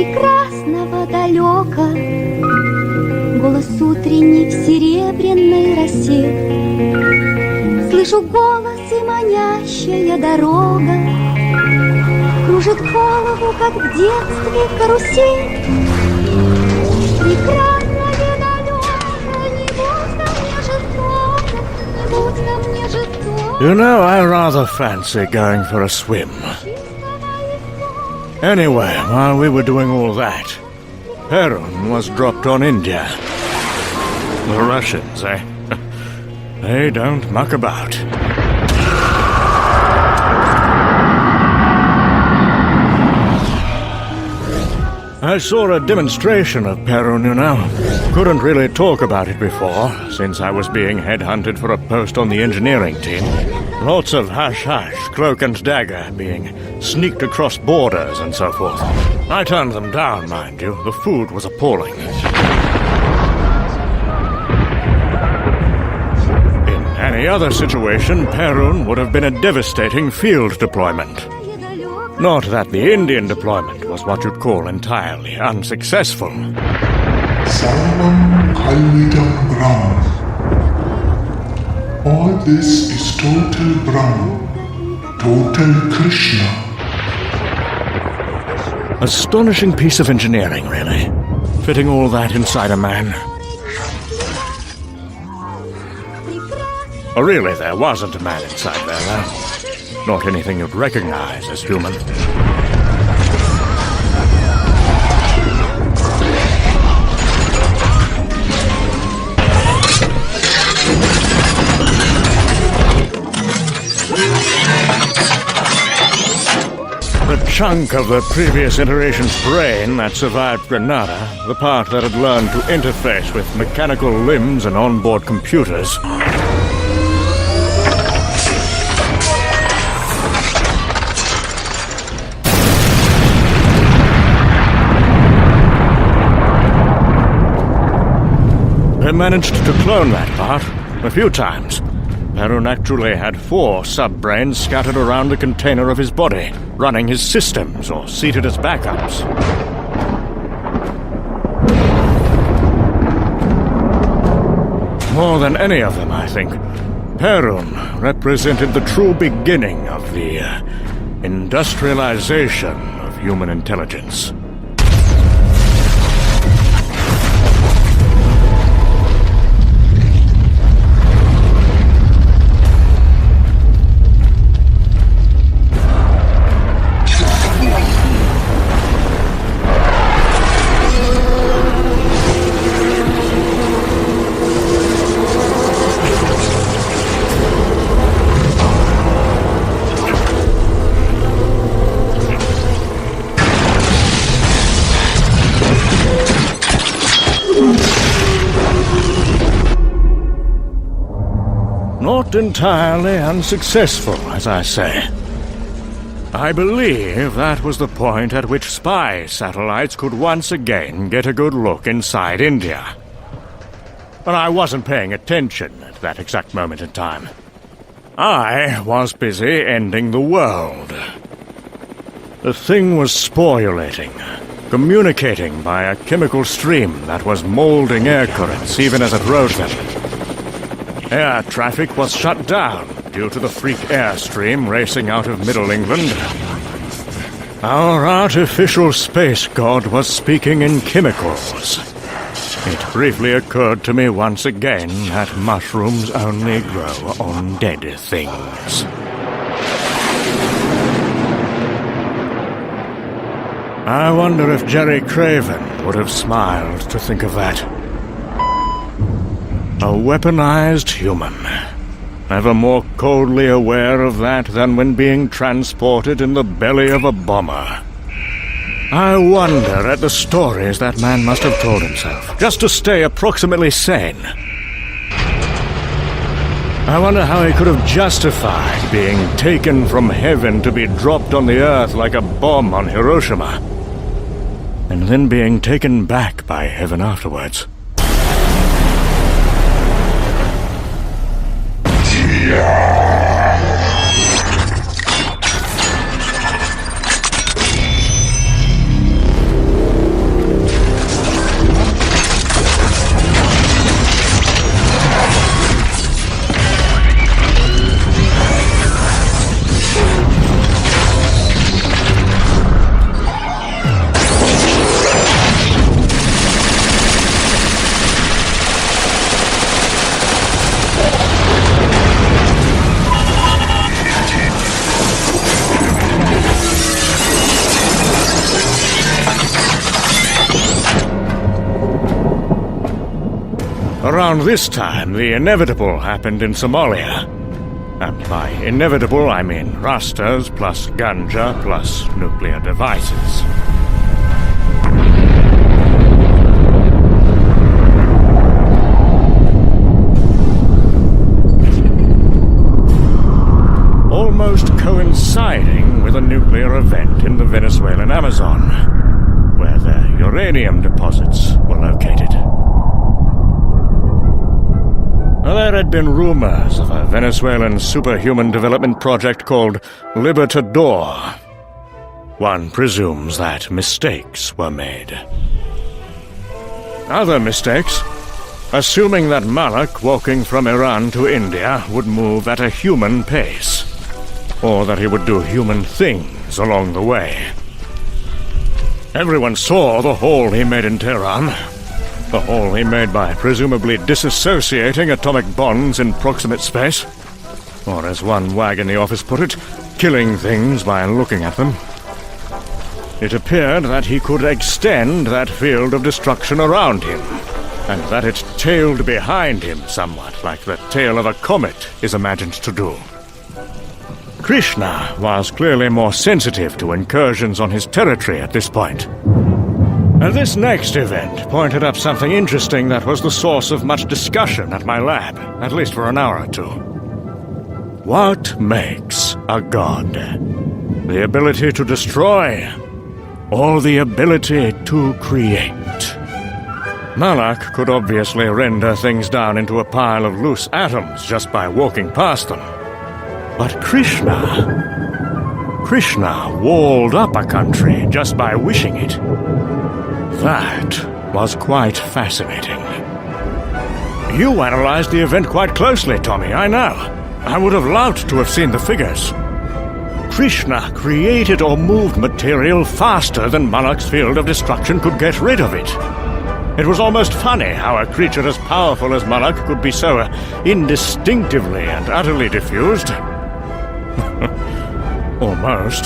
прекрасного далека, голос утренний в серебряной росе. Слышу голос и манящая дорога кружит голову, как в детстве карусель. Прекрасная далека, не будь ко мне жестока, не будь ко мне жестока. You know, I rather fancy going for a swim. Anyway, while we were doing all that, Perun was dropped on India. The Russians, eh? They don't muck about. I saw a demonstration of Perun, you know. Couldn't really talk about it before, since I was being headhunted for a post on the engineering team. Lots of hush-hush, cloak and dagger, being sneaked across borders and so forth. I turned them down, mind you. The food was appalling. In any other situation, Perun would have been a devastating field deployment. Not that the Indian deployment was what you'd call entirely unsuccessful. Sarvam Kalvidam Brahm. All this is total Brahm, total Krishna. Astonishing piece of engineering, really. Fitting all that inside a man. Oh, really, there wasn't a man inside there, though. Not anything you'd recognize as human. The chunk of the previous iteration's brain that survived Granada, the part that had learned to interface with mechanical limbs and onboard computers, I managed to clone that part a few times. Perun actually had 4 sub-brains scattered around the container of his body, running his systems or seated as backups. More than any of them, I think, Perun represented the true beginning of the industrialization of human intelligence. Not entirely unsuccessful, as I say. I believe that was the point at which spy satellites could once again get a good look inside India. But I wasn't paying attention at that exact moment in time. I was busy ending the world. The thing was sporulating, communicating by a chemical stream that was molding air currents even as it rose them. Air traffic was shut down due to the freak airstream racing out of Middle England. Our artificial space god was speaking in chemicals. It briefly occurred to me once again that mushrooms only grow on dead things. I wonder if Jerry Craven would have smiled to think of that. A weaponized human. Never more coldly aware of that than when being transported in the belly of a bomber. I wonder at the stories that man must have told himself, just to stay approximately sane. I wonder how he could have justified being taken from heaven to be dropped on the earth like a bomb on Hiroshima, and then being taken back by heaven afterwards. Around this time, the inevitable happened in Somalia. And by inevitable, I mean rastas plus ganja plus nuclear devices. Almost coinciding with a nuclear event in the Venezuelan Amazon, where their uranium deposits were located. There had been rumors of a Venezuelan superhuman development project called Libertador. One presumes that mistakes were made. Other mistakes? Assuming that Malak walking from Iran to India would move at a human pace, or that he would do human things along the way. Everyone saw the hole he made in Tehran. The hole he made by presumably disassociating atomic bonds in proximate space. Or as one wag in the office put it, killing things by looking at them. It appeared that he could extend that field of destruction around him, and that it tailed behind him somewhat like the tail of a comet is imagined to do. Krishna was clearly more sensitive to incursions on his territory at this point. And this next event pointed up something interesting that was the source of much discussion at my lab, at least for an hour or two. What makes a god? The ability to destroy, or the ability to create? Malak could obviously render things down into a pile of loose atoms just by walking past them. But Krishna walled up a country just by wishing it. That was quite fascinating. You analyzed the event quite closely, Tommy, I know. I would have loved to have seen the figures. Krishna created or moved material faster than Malak's field of destruction could get rid of it. It was almost funny how a creature as powerful as Malak could be so indistinctively and utterly diffused. Almost.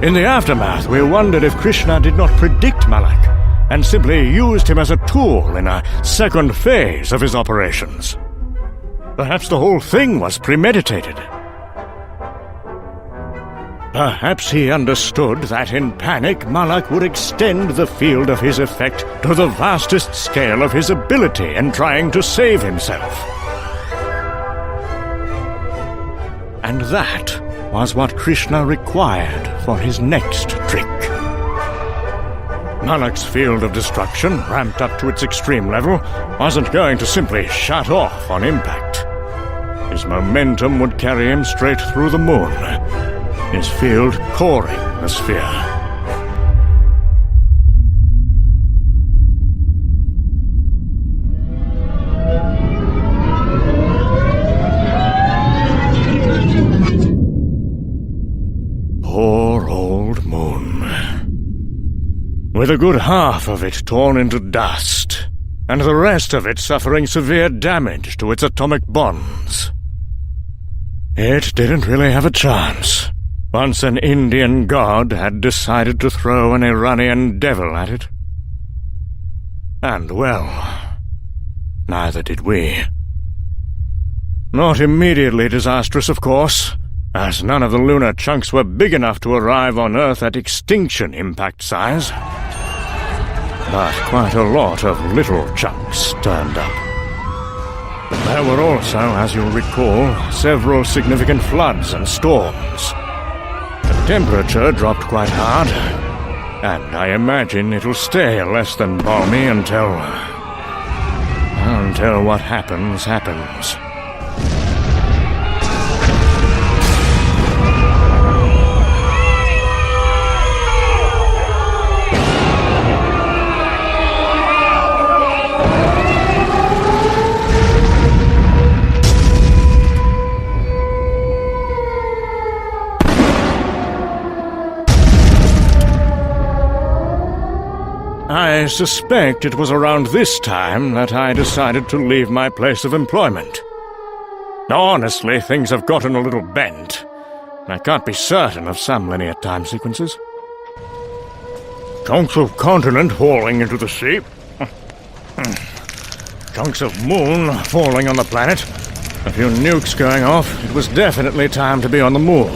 In the aftermath, we wondered if Krishna did not predict Malak, and simply used him as a tool in a second phase of his operations. Perhaps the whole thing was premeditated. Perhaps he understood that in panic, Malak would extend the field of his effect to the vastest scale of his ability in trying to save himself. And that was what Krishna required for his next trick. Malak's field of destruction, ramped up to its extreme level, wasn't going to simply shut off on impact. His momentum would carry him straight through the moon, his field coring the sphere. Poor old moon. With a good half of it torn into dust, and the rest of it suffering severe damage to its atomic bonds. It didn't really have a chance, once an Indian god had decided to throw an Iranian devil at it. And well, neither did we. Not immediately disastrous, of course, as none of the lunar chunks were big enough to arrive on Earth at extinction impact size. But quite a lot of little chunks turned up. There were also, as you'll recall, several significant floods and storms. The temperature dropped quite hard, and I imagine it'll stay less than balmy until what happens, happens. I suspect it was around this time that I decided to leave my place of employment. Honestly, things have gotten a little bent. I can't be certain of some linear time sequences. Chunks of continent falling into the sea. chunks of moon falling on the planet, a few nukes going off, it was definitely time to be on the move.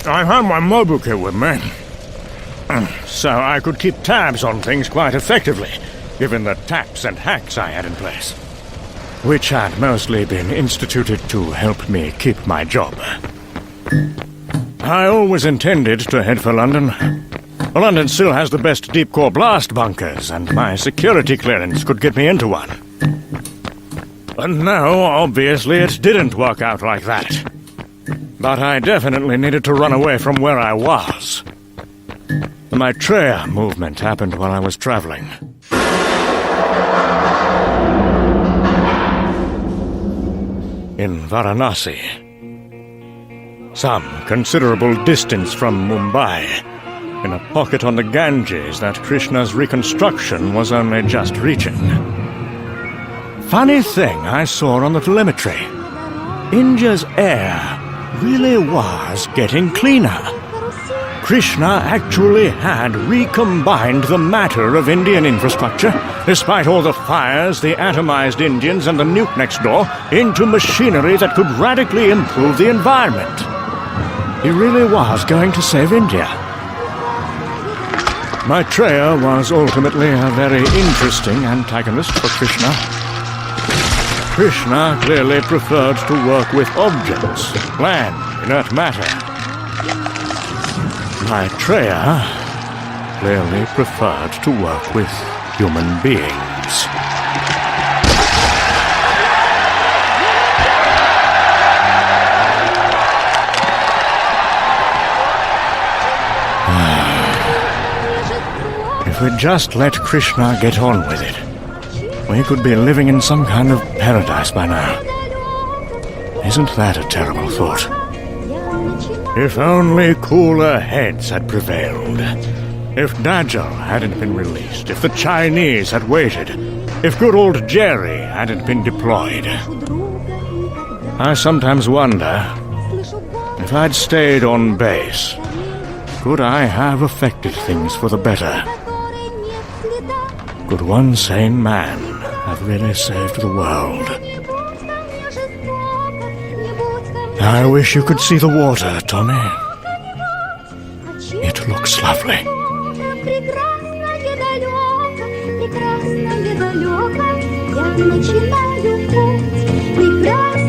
I had my mobile kit with me, so I could keep tabs on things quite effectively, given the taps and hacks I had in place, which had mostly been instituted to help me keep my job. I always intended to head for London. London still has the best deep-core blast bunkers, and my security clearance could get me into one. But no, obviously it didn't work out like that. But I definitely needed to run away from where I was. The Maitreya movement happened while I was traveling. In Varanasi, some considerable distance from Mumbai, in a pocket on the Ganges that Krishna's reconstruction was only just reaching. Funny thing I saw on the telemetry. India's air really was getting cleaner. Krishna actually had recombined the matter of Indian infrastructure, despite all the fires, the atomized Indians, and the nuke next door, into machinery that could radically improve the environment. He really was going to save India. Maitreya was ultimately a very interesting antagonist for Krishna. Krishna clearly preferred to work with objects, land, inert matter. Maitreya clearly preferred to work with human beings. If we'd just let Krishna get on with it, we could be living in some kind of paradise by now. Isn't that a terrible thought? If only cooler heads had prevailed. If Dajjal hadn't been released, if the Chinese had waited, if good old Jerry hadn't been deployed. I sometimes wonder, if I'd stayed on base, could I have affected things for the better? Could one sane man have really saved the world? I wish you could see the water, Tommy. It looks lovely. Я начинаю путь прекрасный.